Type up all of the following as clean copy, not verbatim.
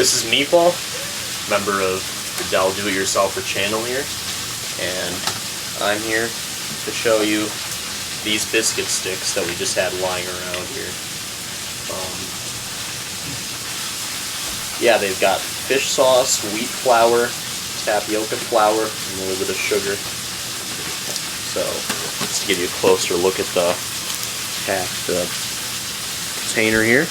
This is Meatball, member of the Dell Do-It-Yourselfer channel here, and I'm here to show you these biscuit sticks that we just had lying around here. Yeah, they've got fish sauce, wheat flour, tapioca flour, and a little bit of sugar. So, let's give you a closer look at the packed container here.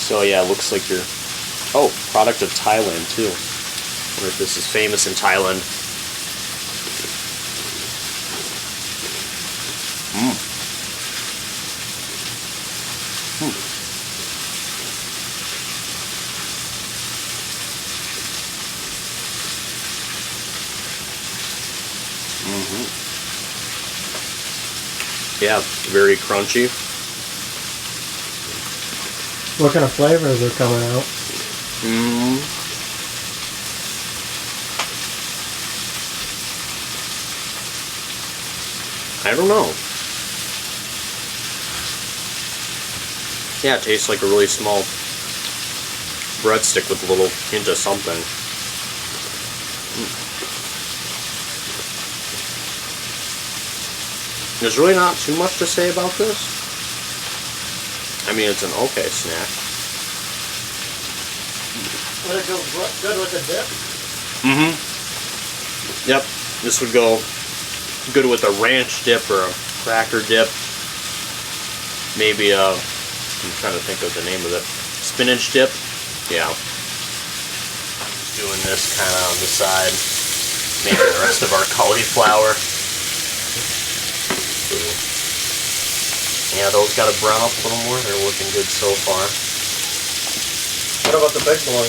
So yeah, it looks like you're... Oh, product of Thailand too. I wonder if this is famous in Thailand. Yeah, very crunchy. What kind of flavors are coming out? I don't know. Yeah, it tastes like a really small breadstick with a little hint of something. There's really not too much to say about this. I mean, it's an okay snack. Would it go good with the dip? Yep, this would go good with a ranch dip or a cracker dip. Maybe a, I'm trying to think of the name of it, spinach dip. Yeah. Doing this kind of on the side. Maybe the rest of our cauliflower. Yeah, those got to brown up a little more. They're looking good so far. What about the big boy?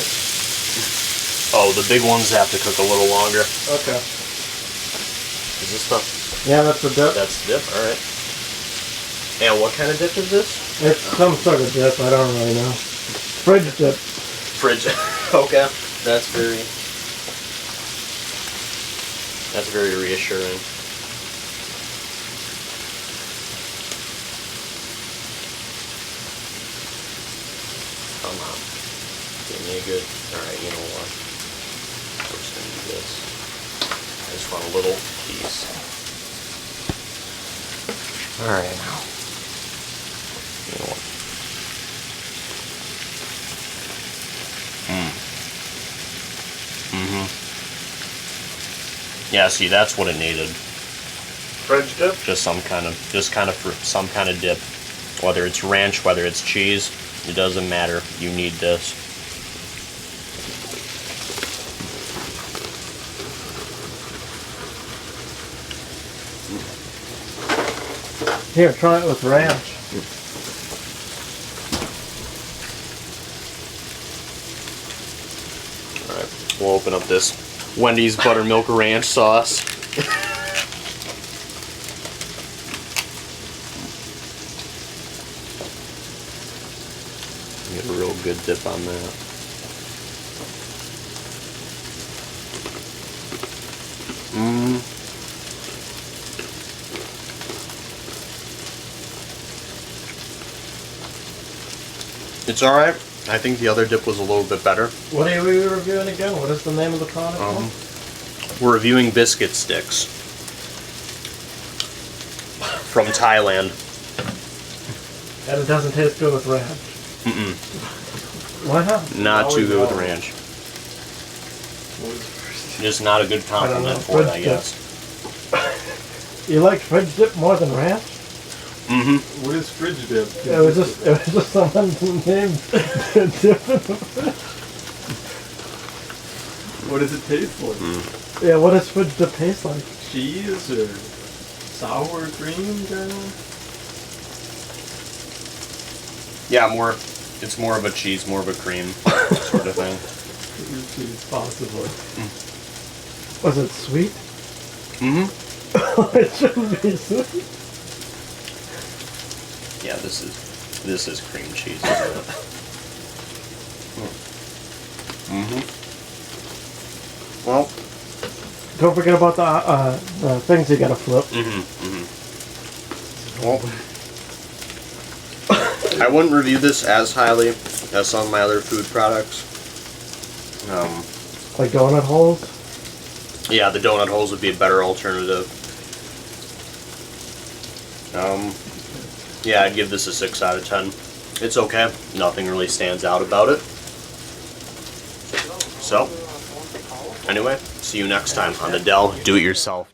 Oh, the big ones have to cook a little longer. Okay. Is this the... Yeah, that's the dip. That's the dip, alright. And what kind of dip is this? It's some sort of dip, I don't really know. Fridge dip. Fridge. Okay. That's very reassuring. Come on. Give me a good... Alright, you know what? I'm just going to do this. I just want a little piece. Alright, now. You know what? Yeah, see, that's what it needed. Fridge dip? Just some kind of dip. Whether it's ranch, whether it's cheese, it doesn't matter. You need this. Here, try it with ranch. Alright, we'll open up this Wendy's buttermilk ranch sauce. Get a real good dip on that. It's alright. I think the other dip was a little bit better. What are we reviewing again? What is the name of the product? We're reviewing Biscuit Sticks from Thailand. And it doesn't taste good with ranch. Why not? Not too good with ranch. Just not a good compliment for it, I guess. You like fridge dip more than ranch? What is fridge dip? It was just someone's name dip in the fridge. What does it taste like? Yeah, what does fridge dip taste like? Cheese or sour cream kind of? Yeah, it's more of a cheese, more of a cream sort of thing. Cheese, possibly. Was it sweet? It shouldn't be sweet. Yeah, this is cream cheese, isn't it? Well, Don't forget about the things you gotta flip. Well, I wouldn't review this as highly as some of my other food products. Like donut holes. Yeah, the donut holes would be a better alternative. Yeah, I'd give this a 6 out of 10. It's okay. Nothing really stands out about it. So, anyway, see you next time on the Dell Do It Yourself.